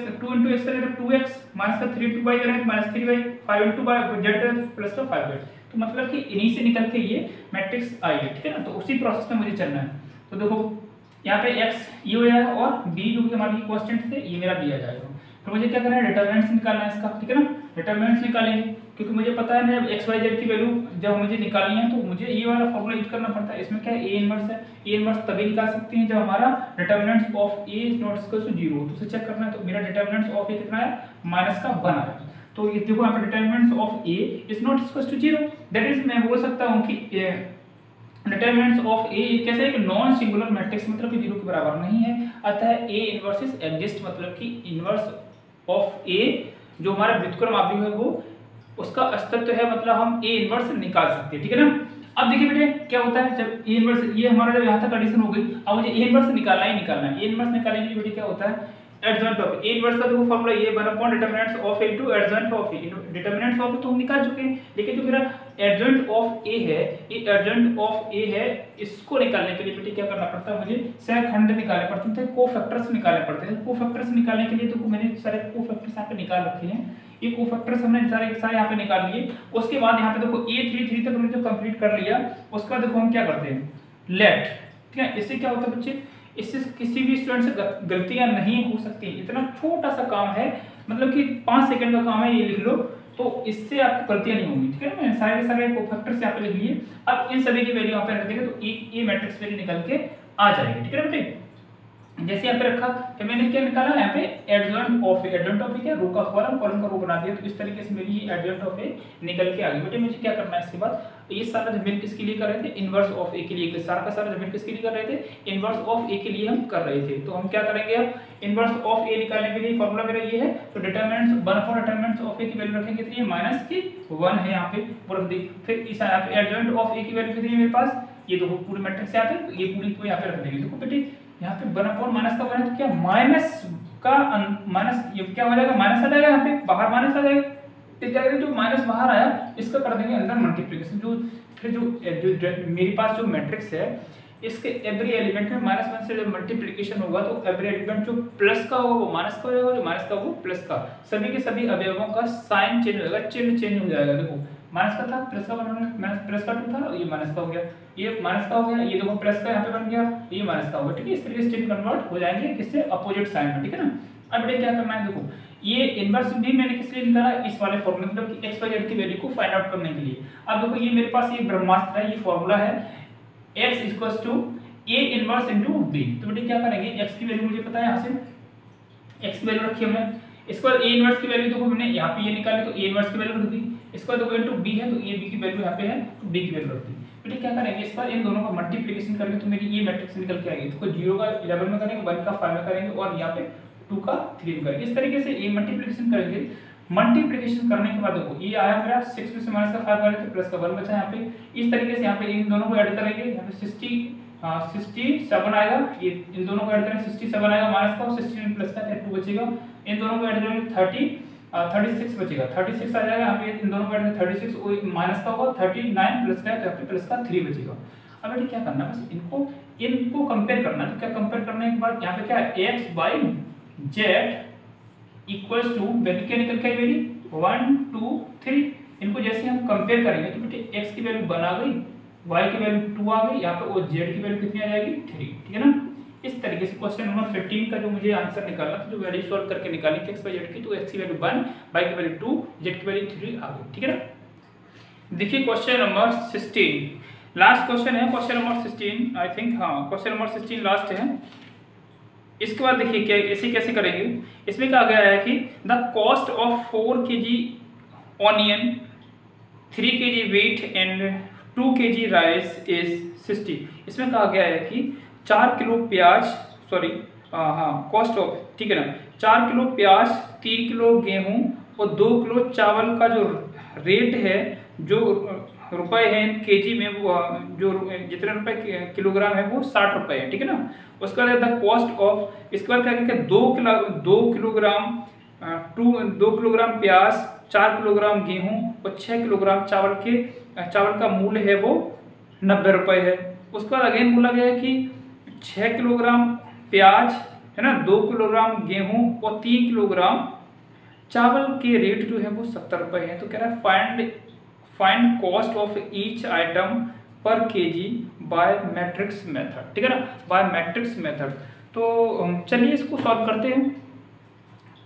करेंगे तो 2x माइनस का 3 * y करेंगे माइनस 3y 5 * y z करेंगे प्लस का 5z। तो मतलब कि इन्हीं से निकल के ये मैट्रिक्स आई है, ठीक है ना। तो उसी प्रोसेस में मुझे चलना है। तो देखो यहाँ पे x ये हो जाएगा और b जो कि हमारी कांस्टेंट थे ये मेरा b आ जाएगा। फिर मुझे क्या करना है, डिटरमिनेंट्स निकालना है इसका, ठीक है ना। डिटरमिनेंट्स निकालेंगे क्योंकि मुझे पता है ना एक्स वाई जेड की वैल्यू जब मुझे निकालनी है तो मुझे ये वाला फॉर्मूला यूज करना पड़ता है। इसमें क्या है, ए इनवर्स है, ए इनवर्स तभी निकाल सकते हैं जब हमारा determinants of A is not equal to 0। तो उसे चेक करना है, तो मेरा डिटरमिनेंट्स ऑफ ए कितना है, -1 आया। तो ये देखो यहाँ पे determinants of A is not equal to 0, that is मैं बोल सकता हूँ कि डिटरमिनेंट्स ऑफ ए कैसे एक नॉन सिंगुलर मैट्रिक्स, मतलब कि 0 के बराबर नहीं है, अतः ए इनवर्स इज एग्जिस्ट, मतलब कि इनवर्स ऑफ ए जो हमारा व्युत्क्रम अवयव है वो उसका अस्तित्व है, मतलब हम ए इनवर्स निकाल सकते हैं, ठीक है ना। अब देखिए बेटे क्या होता है, जब ए इनवर्स ये हमारा जब यहाँ तक एडिशन हो गई, अब मुझे ए इनवर्स निकालना ही निकालना है। ए इनवर्स निकालने के लिए बेटे क्या होता है, एडजॉइंट ऑफ ए इनवर्स का देखो फॉर्मूला ये 1 determinants of A into adjoint of A. Determinants of A तो हम निकाल चुके हैं, लेकिन जो मेरा एडजॉइंट ऑफ ए है, ये एडजॉइंट ऑफ ए है, इसको निकालने के लिए बेटे क्या करना पड़ता है, मुझे सहखंड निकालने पड़ते थे, कोफैक्टर्स निकालने पड़ते हैं। कोफैक्टर्स निकालने के लिए तो मैंने सारे कोफैक्टर्स यहाँ पे निकाल रखे हैं, ये कोफैक्टर्स हमने सारे यहाँ पे निकाल लिए। उसके बाद यहाँ पे देखो A33 तक हमने जो कंप्लीट कर लिया, उसका देखो हम क्या करते हैं, लेट, ठीक है। इससे क्या होता है बच्चे, इससे किसी भी स्टूडेंट से गलतियां नहीं हो सकती, इतना छोटा सा काम है, मतलब कि 5 सेकंड का काम है, ये लिख लो तो इससे आपको गलतियां नहीं होंगी, ठीक है। मैंने सारे कोफैक्टर्स यहाँ पे लिख लिए। अब इन सभी की वैल्यू यहाँ पे रख देंगे तो ये मैट्रिक्स वैल्यू निकल के आ जाएगी, ठीक है बेटे। जैसे यहाँ पे रखा, फिर मैंने क्या निकाला यहाँ पे adjoint of A. Adjoint of A क्या, रो का कॉलम, कॉलम का रो बना दिया, तो इस तरीके से मेरी ये एडजॉइंट ऑफ ए निकल के आ गई। बेटे मुझे क्या करना है इसके बाद, ये सारा जमीन किसके लिए कर रहे थे, इनवर्स ऑफ ए के लिए, सारा का सारा जमीन किसके लिए कर रहे थे, इनवर्स ऑफ ए के लिए हम कर रहे थे। तो हम क्या करेंगे, अब इनवर्स ऑफ ए निकालने के लिए फॉर्मूला मेरा ये है, तो डिटरमिनेंट्स 1 डिटरमिनेंट्स ऑफ ए की वैल्यू रखेंगे कितनी है, -1 है यहाँ पे, वो रख दी। फिर इस यहाँ पे एडजॉइंट ऑफ ए की वैल्यू कितनी है मेरे पास, ये देखो पूरी मैट्रिक्स यहाँ पे, ये पूरी को यहाँ पे रख देंगे। देखो बेटे यहाँ पे 1/- का 1 है, तो क्या माइनस का माइनस, ये क्या हो जाएगा, माइनस आ जाएगा, यहाँ पे बाहर माइनस आ जाएगा। तो क्या करेंगे, जो माइनस बाहर आया इसका कर देंगे अंदर मल्टीप्लिकेशन। जो फिर जो मेरे पास जो मैट्रिक्स है, इसके एवरी एलिमेंट में -1 से जब मल्टीप्लिकेशन होगा तो एवरी एलिमेंट जो प्लस का होगा वो माइनस का हो जाएगा, जो माइनस का वो प्लस का, सभी के सभी अवयवों का साइन चेंज हो जाएगा, चिन्ह चेंज हो जाएगा। देखो माइनस का था, प्लस का बन गया, प्लस का 2 था, ये माइनस का हो गया, ये माइनस का हो गया, ये देखो प्लस का यहाँ पे बन गया, ये माइनस का हो गया, ठीक है। इस तरीके से चिन्ह कन्वर्ट हो जाएंगे किससे, अपोजिट साइन में, ठीक है ना। अब बेटे क्या करना है, देखो ये इनवर्स भी मैंने किस लिए निकाला, इस वाले फॉर्मूले, मतलब कि एक्स वाई जेड की वैल्यू को फाइंड आउट करने के लिए। अब देखो ये मेरे पास ये ब्रह्मास्त्र है, ये फॉर्मूला है x equals to a inverse into b। तो बेटे क्या करेंगे, x की वैल्यू मुझे पता है, यहाँ से x की वैल्यू रखी हमने, इसके बाद a इनवर्स की वैल्यू देखो हमने यहाँ पे ये निकाली, तो a इनवर्स की वैल्यू रख दी। इसके बाद देखो इनटू b है, तो ये b की वैल्यू यहाँ पे है, तो b की वैल्यू रख दी। बेटे क्या करेंगे, इस पर इन दोनों का मल्टीप्लिकेशन करेंगे तो मेरी ये मैट्रिक्स निकल के आएगी। तो 0 का 11 में करेंगे, 1 का 5 में करेंगे, और यहाँ पे 2 का 3 में करेंगे। इस तरीके से ये मल्टीप्लिकेशन करेंगे। मल्टीप्लिकेशन करने के बाद देखो ये आया मेरा 6 में से माइनस का 5 करें तो प्लस का 1 बचा यहाँ पे। इस तरीके से यहाँ पे इन दोनों को ऐड करेंगे, यहाँ पे 67 आएगा, ये इन दोनों को ऐड करेंगे 67 आएगा माइनस का, और 16 प्लस का 2 बचेगा। इन दोनों को ऐड करेंगे 36 बचेगा, 36 आ जाएगा यहाँ पे, इन दोनों को ऐड करेंगे 36 माइनस का होगा, 39 प्लस का, यहाँ पे प्लस का 3 बचेगा। अब बेटे क्या करना है, बस इनको कंपेयर करना है। तो क्या कंपेयर करने के बाद यहाँ पे क्या है, X by Z equals to value क्या निकल के आई मेरी 1 2 3। इनको जैसे हम कंपेयर करेंगे तो बेटे x की वैल्यू 1 आ गई, y की वैल्यू 2 आ गई, यहाँ पे और z की वैल्यू कितनी आ जाएगी 3, ठीक है ना। इस तरीके से क्वेश्चन नंबर 15 का जो मुझे आंसर निकालना था, जो वैल्यू सॉल्व करके निकाली थी x बाई z की, तो x की वैल्यू 1, y की वैल्यू 2, z की वैल्यू 3 आ गई, ठीक है ना। देखिए क्वेश्चन नंबर 16 लास्ट क्वेश्चन है, क्वेश्चन नंबर 16 आई थिंक, हाँ क्वेश्चन नंबर 16 लास्ट है। इसके बाद देखिए क्या ऐसे कैसे करेंगे, इसमें कहा गया है कि the cost of 4 kg onion, 3 kg wheat and 2 kg rice is 60। इसमें कहा गया है कि 4 किलो प्याज, सॉरी हाँ कॉस्ट ऑफ, ठीक है ना, 4 किलो प्याज, 3 किलो गेहूं और 2 किलो चावल का जो रेट है, जो रुपए है केजी में, वो जो जितने रुपए किलोग्राम है वो 60 रुपए है, ठीक है ना। उसके बाद द कॉस्ट ऑफ, इसके बाद क्या है कि 2 किलोग्राम प्याज, 4 किलोग्राम गेहूं और 6 किलोग्राम चावल का मूल्य है वो 90 रुपए है। उसके बाद अगेन बोला गया है कि 6 किलोग्राम प्याज है ना, 2 किलोग्राम गेहूं और 3 किलोग्राम चावल के रेट जो है वो 70 रुपए है। तो कह रहा है find cost of each item पर केजी बाय मैट्रिक्स मेथड, ठीक है ना, बाय मैट्रिक्स मेथड। तो चलिए इसको सॉल्व करते हैं।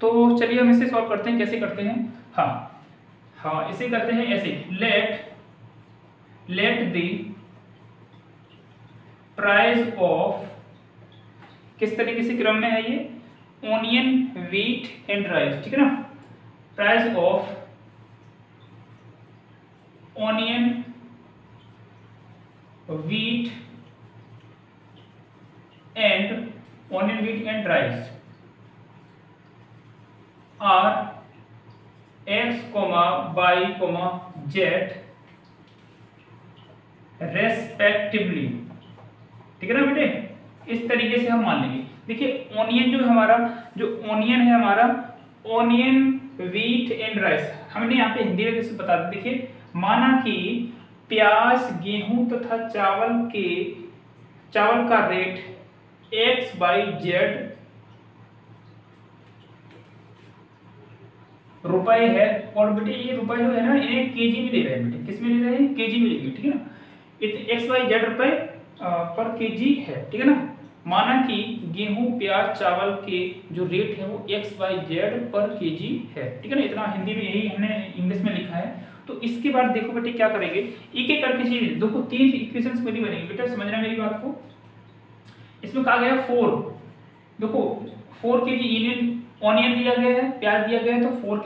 तो चलिए हम इसे सॉल्व करते हैं। कैसे करते हैं? हाँ इसे करते हैं ऐसे, लेट द प्राइस ऑफ, किस तरीके से क्रम में है ये, ओनियन, व्हीट एंड राइस, ठीक है ना। Price of onion, wheat and rice are x, y, z respectively, ठीक है ना बेटे। इस तरीके से हम मान लेंगे। देखिए ओनियन जो ओनियन है हमारा, ओनियन, व्हीट एंड राइस, हमने यहाँ पे हिंदी में कैसे बता दें। देखिए माना कि प्याज, गेहूं तथा चावल का रेट XYZ रुपए है, और बेटे ये रुपए जो है ना इन्हें केजी में ले रहे हैं बेटे, किस में ले रहे हैं, केजी में लेंगे, ठीक है ना। XYZ रुपए पर केजी है, ठीक है ना। माना कि गेहूं, प्याज, चावल के जो रेट है वो XYZ पर केजी है, ठीक है ना। इतना हिंदी में, यही हमने इंग्लिश में लिखा है। तो इसके बाद देखो बेटे क्या करेंगे, एक एक करके चीज देखो, 3 इक्वेशंस मेरी बनेगी बेटा, समझना मेरी बात को। इसमें कहा गया 4, देखो 4 केजी ऑनियन दिया गया है, प्याज दिया गया है, तो 4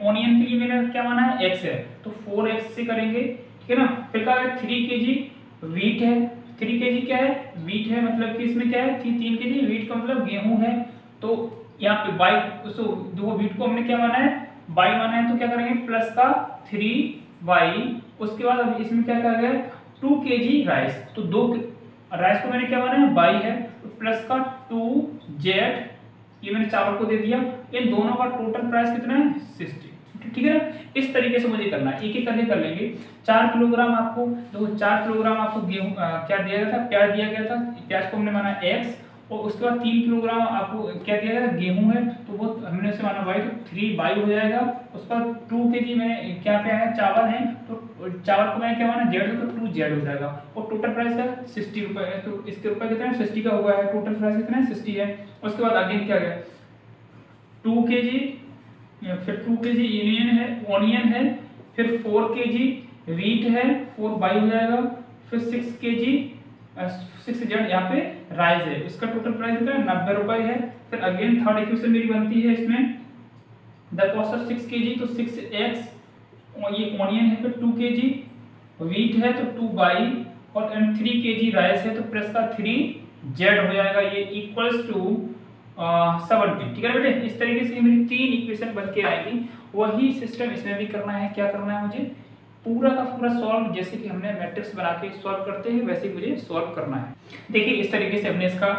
ऑनियन के लिए मैंने क्या माना है, x है, तो 4x से करेंगे, ठीक है ना। फिर कहा गया 3 केजी व्हीट है, 3 केजी क्या है, व्हीट है, मतलब कि इसमें क्या है, 3 केजी व्हीट का मतलब गेहूं है, तो यहाँ पे बाई, उसको देखो व्हीट को हमने क्या माना है, बाई माना है, तो क्या करेंगे प्लस का 3y। उसके बाद अब इसमें क्या कहा गया, 2 केजी राइस, तो 2 राइस को मैंने क्या माना है, बाई है, तो प्लस का 2z, ये मैंने चावल को दे दिया। इन दोनों का टोटल प्राइस कितना है, 60, ठीक है ना। इस तरीके से मुझे करना है, एक एक करके कर लेंगे। 4 किलोग्राम आपको, देखो 4 किलोग्राम आपको गेहूं क्या दिया गया था, प्याज दिया गया था, प्याज को हमने माना x, और उसके बाद 3 किलोग्राम आपको क्या दिया गया, गेहूं है, तो वो हमने उसे माना y, तो 3y हो जाएगा। उसके बाद 2 केजी में क्या पे है, चावल है, तो चावल को मैंने क्या माना z, तो 2z हो जाएगा, और टोटल प्राइस का 60 रुपए है, तो इसके रुपए कितना है, 60 का हुआ है, टोटल प्राइस कितना है, 60 है। उसके बाद अगेन क्या गया, 2 केजी, फिर 2 केजी ऑनियन है, फिर 4 केजी व्हीट है, 4y हो जाएगा, फिर 6 केजी 6z यहाँ पे राइस है, इसका टोटल प्राइस कितना है, 90 रुपए है। फिर अगेन थर्ड इक्वेशन मेरी बनती है इसमें, द कॉस्ट ऑफ 6 केजी, तो 6x, और ये ऑनियन है, फिर 2 केजी व्हीट है, तो 2y, और 3 केजी राइस है, तो प्लस का 3z हो जाएगा, ये इक्वल्स टू 70, ठीक है बेटे। इस तरीके से मेरी 3 इक्वेशन बन के आएगी। वही सिस्टम इसमें भी करना है। क्या करना है मुझे, पूरा का पूरा सॉल्व, जैसे कि हमने मैट्रिक्स बना के सॉल्व करते हैं वैसे ही मुझे सॉल्व करना है। देखिए इस तरीके से हमने इसका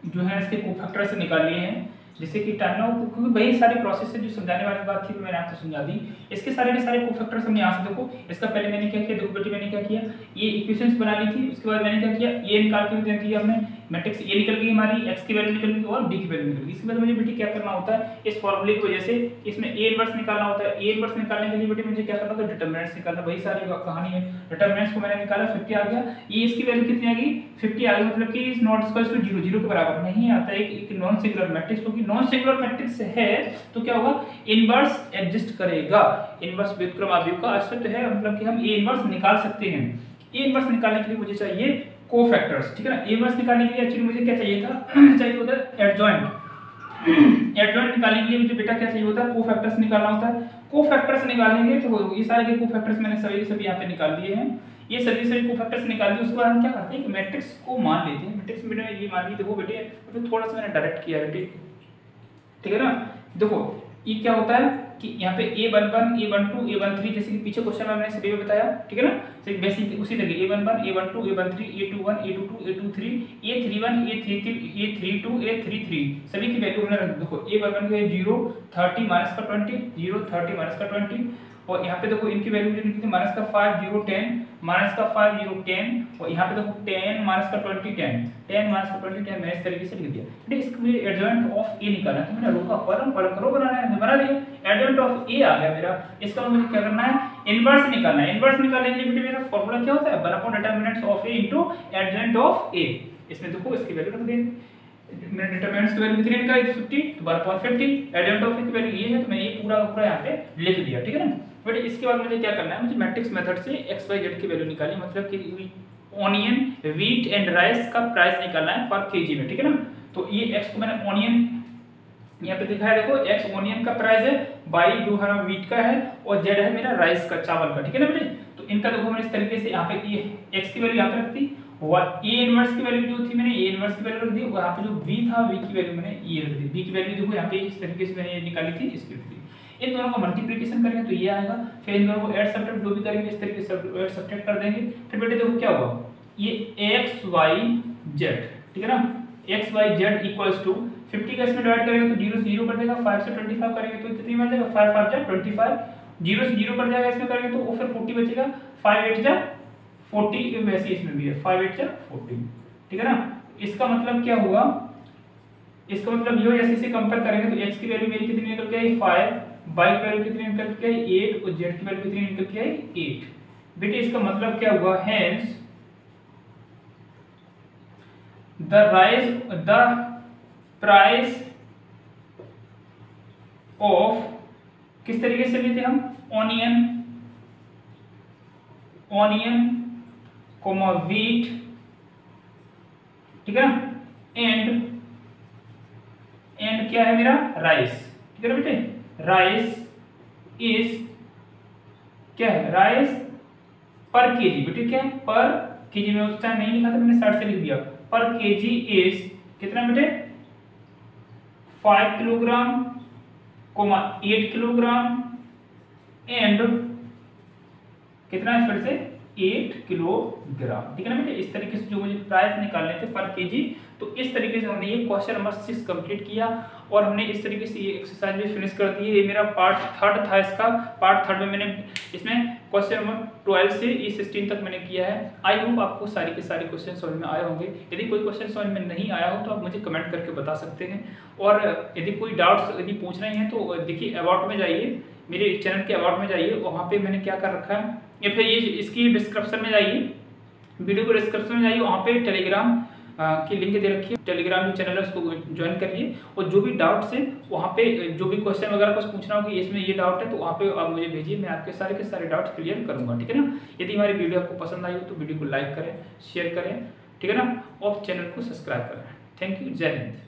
जो है इसके कोफैक्टर्स निकाल लिए हैं, जैसे कि टाइम नाउ, क्योंकि वही सारी प्रोसेस है जो समझाने वाली बात थी मैंने आपको समझा दी। इसके सारे के सारे कोफैक्टर्स हमने यहाँ से देखो, इसका पहले मैंने क्या किया, देखो बेटे मैंने क्या किया, ये इक्वेशंस बना ली थी, उसके बाद मैंने क्या किया, ये निकाल के दे दिया हमने, मैट्रिक्स ए निकल गई हमारी, x की वैल्यू निकल गई और d की वैल्यू निकल गई। इसके बाद मुझे बेटे क्या करना होता है, इस फॉर्मूले की वजह से इसमें a इनवर्स निकालना होता है। a इनवर्स निकालने के लिए बेटे मुझे क्या करना होता है, डिटरमिनेंट्स निकालना, वही सारी कहानी है। डिटरमिनेंट्स को मैंने निकाला, 50 आ गया, ये इसकी वैल्यू कितनी आ गई, 50 आ गई, मतलब कि इज नॉट इक्वल टू 0, 0 के बराबर नहीं आता है। एक नॉन सिंगुलर मैट्रिक्स, क्योंकि नॉन सिंगुलर मैट्रिक्स है तो क्या होगा, इनवर्स एग्जिस्ट करेगा, इनवर्स व्युत्क्रम आव्यूह का अस्तित्व है, मतलब कि हम a इनवर्स निकाल सकते हैं। a इनवर्स निकालने के लिए मुझे चाहिए कोफैक्टर्स, ठीक है ना। a इनवर्स निकालने के लिए एक्चुअली मुझे क्या चाहिए था, चाहिए होता है एडजॉइंट। एडजॉइंट निकालने के लिए मुझे बेटा क्या चाहिए होता है, कोफैक्टर्स निकालना होता है। कोफैक्टर्स निकालेंगे तो ये सारे के कोफैक्टर्स मैंने सभी यहाँ पे निकाल दिए हैं, ये सभी कोफैक्टर्स निकाल दिए। उसके बाद हम क्या करते हैं कि मैट्रिक्स को मान लेते हैं। मैट्रिक्स में ये मान ली, देखो बेटे तो थोड़ा सा मैंने डायरेक्ट किया बेटे, ठीक है ना। देखो ये क्या होता है कि यहाँ पे A11, A12, A13, जैसे कि पीछे क्वेश्चन में मैंने सभी में बताया, ठीक है ना। बेसिक उसी तरह A11, A12, A13, A21, A22, A23, A31, A32, A33 सभी की वैल्यू हमने रख दी। देखो A11 के 0, 30 माइनस का 20, 0, 30 माइनस का 20, और यहाँ पे देखो इनकी वैल्यू निकली थी माइनस का 5, 0, 10, माइनस का 5, 0, 10, और यहाँ पे देखो 10 माइनस का 20, 10, 10 माइनस का 20, 10 मैंने इस तरीके से लिख दिया। ठीक है, इसको मुझे एडजॉइंट ऑफ ए निकालना है, तो मैंने रोका कॉलम करो बनाना है, बना दिया। एडजॉइंट ऑफ ए आ गया मेरा। इसका मुझे क्या करना है, इनवर्स निकालना है। इनवर्स निकालने के लिए मेरा फॉर्मूला क्या होता है, determinants of A into adjoint of A. इसमें देखो इसकी वैल्यू रख देंगे, मैंने डिटरमिनेंट्स की वैल्यू कितनी निकाली थी 50, तो 1/50, एडियंट ऑफ की वैल्यू ये है, तो मैं ये पूरा पूरा यहाँ पे लिख दिया, ठीक है ना। बट इसके बाद मुझे क्या करना है, मुझे मैट्रिक्स मेथड से एक्स वाई जेड की वैल्यू निकाली, मतलब कि ऑनियन, व्हीट एंड राइस का प्राइस निकालना है पर केजी में, ठीक है ना। तो ये एक्स को मैंने ऑनियन यहाँ पे दिखाया, देखो एक्स ऑनियन का प्राइस है, बाई जो है व्हीट का है, और जेड है मेरा राइस का, चावल का, ठीक है ना बेटे। तो इनका देखो मैंने इस तरीके से यहाँ पे ये एक्स की वैल्यू यहाँ पे रख दी, और ए इनवर्स की वैल्यू जो थी मैंने ए इनवर्स की वैल्यू रख दी, और यहाँ पे जो बी था बी की वैल्यू मैंने ये रख दी, बी की वैल्यू देखो यहाँ पे इस तरीके से मैंने ये निकाली थी, इसकी रख दी। इन दोनों का मल्टीप्लिकेशन करेंगे तो ये आएगा, फिर इन दोनों को ऐड सब्ट्रैक्ट जो भी करेंगे इस तरीके से ऐड सब्ट्रैक्ट कर देंगे। फिर बेटे देखो क्या होगा, ये एक्स वाई जेड, ठीक है ना, x y z equals to 50 का इसमें डिवाइड करेंगे तो 0 से 0 कर देगा, 5 से 25 करेंगे तो कितनी बच जाएगा, 5 5 जा 25, 0 से 0 कर जाएगा इसमें करेंगे तो वो फिर 40 बचेगा, 5 8 जा 40, वैसे इसमें भी है 5 8 जा 40, ठीक है ना। इसका मतलब क्या हुआ, इसका मतलब ये हो, जैसे इसे कंपेयर करेंगे तो x की वैल्यू मेरी कितनी निकल के आई 5, y की वैल्यू कितनी निकल के आई 8, और z की वैल्यू कितनी निकल के आई 8। बेटे इसका मतलब क्या हुआ, हेंस द प्राइस ऑफ, किस तरीके से लेते हम, ऑनियन कोमा व्हीट, ठीक है ना, एंड क्या है मेरा राइस, ठीक है ना बेटे, राइस इज क्या है, राइस पर केजी, बेटे क्या है पर केजी, में उस टाइम नहीं लिखा था मैंने 60 से लिख दिया, पर केजी इज कितना बेटे 5 किलोग्राम कोमा 8 किलोग्राम एंड कितना है फिर से 8 किलोग्राम, ठीक है ना बेटे। इस तरीके से जो मुझे प्राइस निकालने थे पर केजी, तो इस तरीके से हमने ये क्वेश्चन नंबर 6 कंप्लीट किया, और हमने इस तरीके से ये एक्सरसाइज भी फिनिश कर दी है। ये मेरा पार्ट 3 था, इसका पार्ट 3 में मैंने इसमें क्वेश्चन नंबर 12 से 16 तक मैंने किया है। आई होप आपको सारी के सारे क्वेश्चन समझ में आए होंगे। यदि कोई क्वेश्चन समझ में नहीं आया हो तो आप मुझे कमेंट करके बता सकते हैं, और यदि कोई डाउट्स यदि पूछ रहे हैं तो देखिए अबाउट में जाइए, मेरे चैनल के अबाउट में जाइए, वहाँ पे मैंने क्या कर रखा है, या फिर ये इसकी डिस्क्रिप्शन में जाइए, वीडियो को डिस्क्रिप्शन में जाइए, वहाँ पे टेलीग्राम की लिंक दे रखी है, टेलीग्राम जो चैनल है उसको ज्वाइन करिए, और जो भी डाउट्स है वहाँ पे जो भी क्वेश्चन वगैरह कुछ पूछना हो कि इसमें ये डाउट है तो वहाँ पे आप मुझे भेजिए, मैं आपके सारे के सारे डाउट्स क्लियर करूँगा, ठीक है ना। यदि हमारी वीडियो आपको पसंद आई हो तो वीडियो को लाइक करें, शेयर करें, ठीक है ना, और चैनल को सब्सक्राइब करें। थैंक यू, जय हिंद।